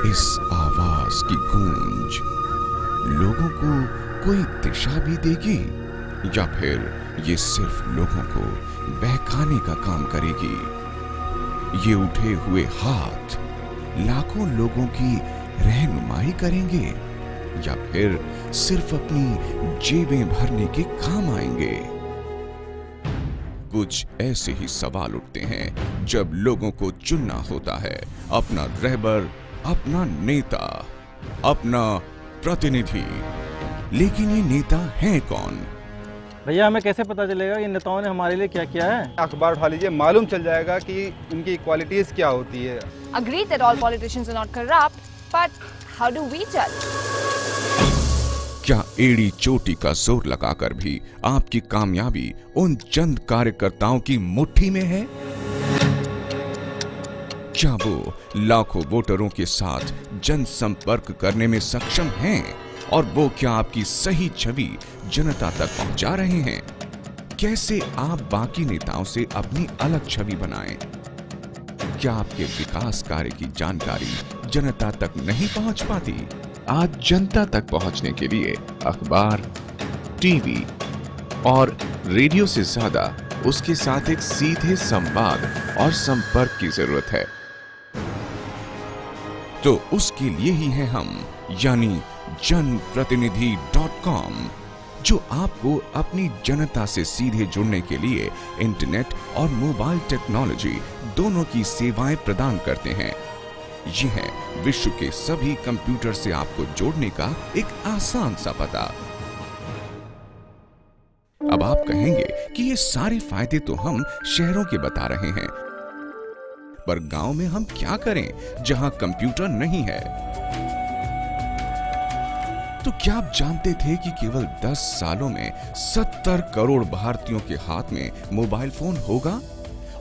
इस आवाज की गूंज लोगों को कोई दिशा भी देगी या फिर ये सिर्फ लोगों को बहकाने का काम करेगी? ये उठे हुए हाथ लाखों लोगों की रहनुमाई करेंगे या फिर सिर्फ अपनी जेबें भरने के काम आएंगे? कुछ ऐसे ही सवाल उठते हैं जब लोगों को चुनना होता है अपना रहबर, अपना नेता, अपना प्रतिनिधि। लेकिन ये नेता हैं कौन? भैया हमें कैसे पता चलेगा कि नेताओं ने हमारे लिए क्या किया है? अखबार उठा लीजिए, मालूम चल जाएगा कि उनकी क्वालिटीज क्या होती है। Agree that all politicians are not corrupt, but how do we judge? क्या एड़ी चोटी का जोर लगाकर भी आपकी कामयाबी उन चंद कार्यकर्ताओं की मुट्ठी में है? क्या वो लाखों वोटरों के साथ जनसंपर्क करने में सक्षम हैं? और वो क्या आपकी सही छवि जनता तक पहुंचा रहे हैं? कैसे आप बाकी नेताओं से अपनी अलग छवि बनाएं? क्या आपके विकास कार्य की जानकारी जनता तक नहीं पहुंच पाती? आज जनता तक पहुंचने के लिए अखबार, टीवी और रेडियो से ज्यादा उसके साथ एक सीधे संवाद और संपर्क की जरूरत है। तो उसके लिए ही है हम, यानी जनप्रतिनिधि.com, जो आपको अपनी जनता से सीधे जुड़ने के लिए इंटरनेट और मोबाइल टेक्नोलॉजी दोनों की सेवाएं प्रदान करते हैं। ये है विश्व के सभी कंप्यूटर से आपको जोड़ने का एक आसान सा पता। अब आप कहेंगे कि ये सारे फायदे तो हम शहरों के बता रहे हैं, पर गांव में हम क्या करें जहां कंप्यूटर नहीं है? तो क्या आप जानते थे कि केवल 10 सालों में 70 करोड़ भारतीयों के हाथ में मोबाइल फोन होगा?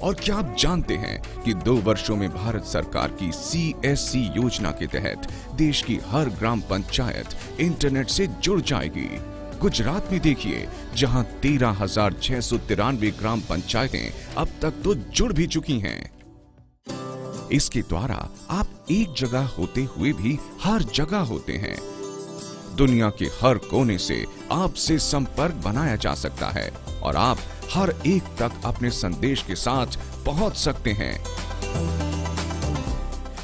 और क्या आप जानते हैं कि 2 वर्षों में भारत सरकार की CSC योजना के तहत देश की हर ग्राम पंचायत इंटरनेट से जुड़ जाएगी? गुजरात में देखिए, जहां 13,693 ग्राम पंचायतें अब तक तो जुड़ भी चुकी हैं। इसके द्वारा आप एक जगह होते हुए भी हर जगह होते हैं। दुनिया के हर कोने से आपसे संपर्क बनाया जा सकता है और आप हर एक तक अपने संदेश के साथ पहुंच सकते हैं।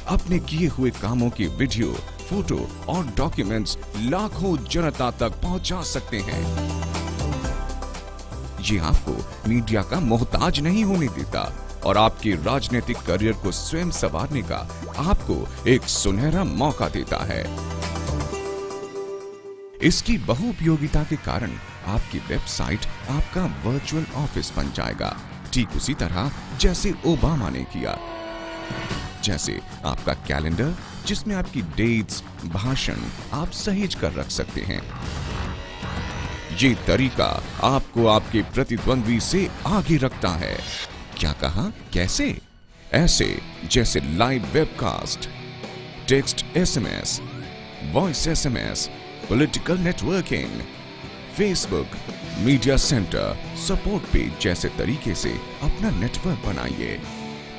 अपने किए हुए कामों की वीडियो, फोटो और डॉक्यूमेंट्स लाखों जनता तक पहुंचा सकते हैं। ये आपको मीडिया का मोहताज नहीं होने देता और आपके राजनीतिक करियर को स्वयं संवारने का आपको एक सुनहरा मौका देता है। इसकी बहुउपयोगिता के कारण आपकी वेबसाइट आपका वर्चुअल ऑफिस बन जाएगा, ठीक उसी तरह जैसे ओबामा ने किया। जैसे आपका कैलेंडर, जिसमें आपकी डेट्स, भाषण आप सहेज कर रख सकते हैं। ये तरीका आपको आपके प्रतिद्वंद्वी से आगे रखता है। क्या कहा? कैसे? ऐसे जैसे live webcast, text SMS, voice SMS, political networking, Facebook, media centre, support page जैसे तरीके से अपना नेटवर्क बनाइए।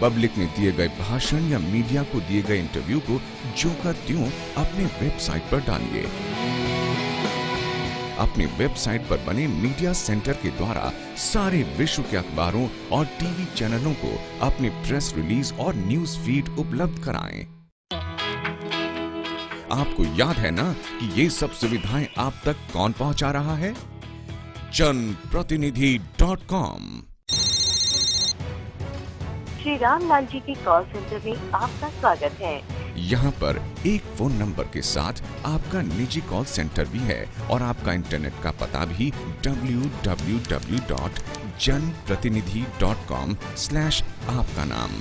पब्लिक में दिए गए भाषण या मीडिया को दिए गए इंटरव्यू को ज्यों का त्यों अपने वेबसाइट पर डालिए। अपने वेबसाइट पर बने मीडिया सेंटर के द्वारा सारे विश्व के अखबारों और टीवी चैनलों को अपने प्रेस रिलीज और न्यूज फीड उपलब्ध कराएं। आपको याद है ना कि ये सब सुविधाएं आप तक कौन पहुंचा रहा है? जनप्रतिनिधि.com। श्री रामलाल जी के कॉल सेंटर में आपका स्वागत है। यहाँ पर एक फोन नंबर के साथ आपका निजी कॉल सेंटर भी है और आपका इंटरनेट का पता भी www.janpratiNidhi.com/आपका नाम,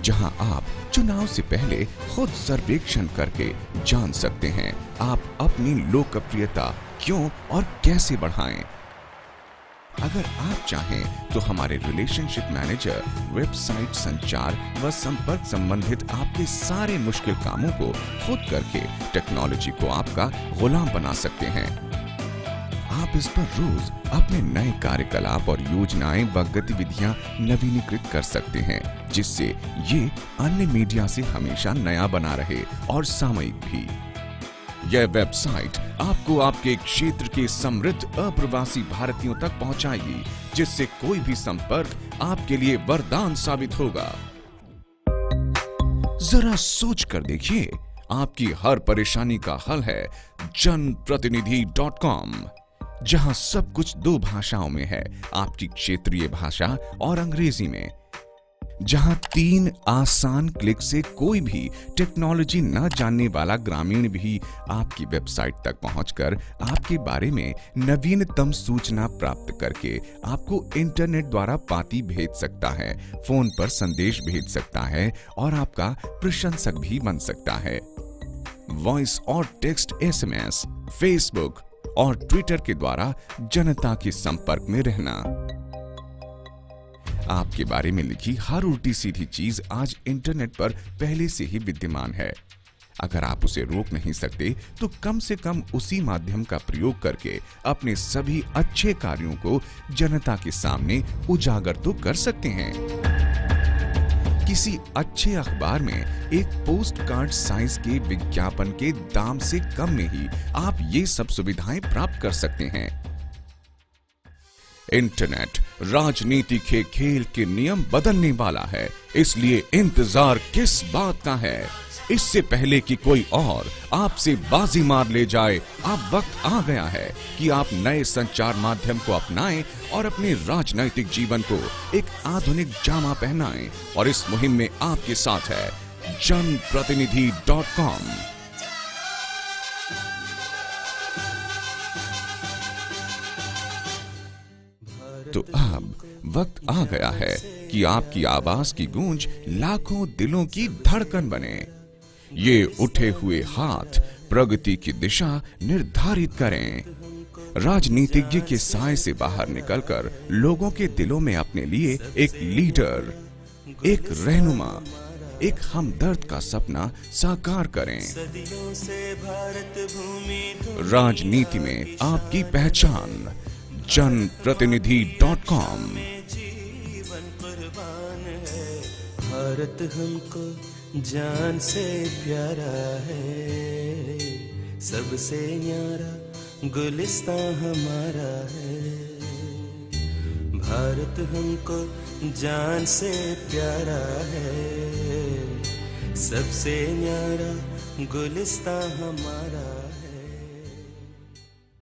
जहां आप चुनाव से पहले खुद सर्वेक्षण करके जान सकते हैं आप अपनी लोकप्रियता क्यों और कैसे बढ़ाएं। अगर आप चाहें तो हमारे रिलेशनशिप मैनेजर वेबसाइट संचार व संपर्क संबंधित आपके सारे मुश्किल कामों को खुद करके टेक्नोलॉजी को आपका गुलाम बना सकते हैं। आप इस पर रोज अपने नए कार्यकलाप और योजनाएं व गतिविधियां नवीनीकृत कर सकते हैं, जिससे ये अन्य मीडिया से हमेशा नया बना रहे और सामयिक भी। यह वेबसाइट आपको आपके क्षेत्र के समृद्ध अप्रवासी भारतीयों तक पहुंचाएगी, जिससे कोई भी संपर्क आपके लिए वरदान साबित होगा। जरा सोच कर देखिए, आपकी हर परेशानी का हल है जनप्रतिनिधि.com, जहां सब कुछ 2 भाषाओं में है, आपकी क्षेत्रीय भाषा और अंग्रेजी में, जहां 3 आसान क्लिक से कोई भी टेक्नोलॉजी न जानने वाला ग्रामीण भी आपकी वेबसाइट तक पहुंचकर आपके बारे में नवीनतम सूचना प्राप्त करके आपको इंटरनेट द्वारा पाती भेज सकता है, फोन पर संदेश भेज सकता है और आपका प्रशंसक भी बन सकता है। वॉइस और टेक्स्ट SMS, फेसबुक और ट्विटर के द्वारा जनता के संपर्क में रहना। आपके बारे में लिखी हर उल्टी सीधी चीज आज इंटरनेट पर पहले से ही विद्यमान है। अगर आप उसे रोक नहीं सकते तो कम से कम उसी माध्यम का प्रयोग करके अपने सभी अच्छे कार्यों को जनता के सामने उजागर तो कर सकते हैं। किसी अच्छे अखबार में एक पोस्ट कार्ड साइज के विज्ञापन के दाम से कम में ही आप ये सब सुविधाएं प्राप्त कर सकते हैं। इंटरनेट राजनीति के खेल के नियम बदलने वाला है, इसलिए इंतजार किस बात का है? इससे पहले कि कोई और आपसे बाजी मार ले जाए, अब वक्त आ गया है कि आप नए संचार माध्यम को अपनाएं और अपने राजनैतिक जीवन को एक आधुनिक जामा पहनाएं। और इस मुहिम में आपके साथ है जनप्रतिनिधि.com। तो अब वक्त आ गया है कि आपकी आवाज की गूंज लाखों दिलों की धड़कन बने। ये उठे हुए हाथ प्रगति की दिशा निर्धारित करें। राजनीतिज्ञ के साए से बाहर निकलकर लोगों के दिलों में अपने लिए एक लीडर, एक रहनुमा, एक हमदर्द का सपना साकार करें। राजनीति में आपकी पहचान जनप्रतिनिधि.com। भारत हमको जान से प्यारा है, सबसे न्यारा गुलिस्तां हमारा है। भारत हमको जान से प्यारा है, सबसे न्यारा गुलिस्तां हमारा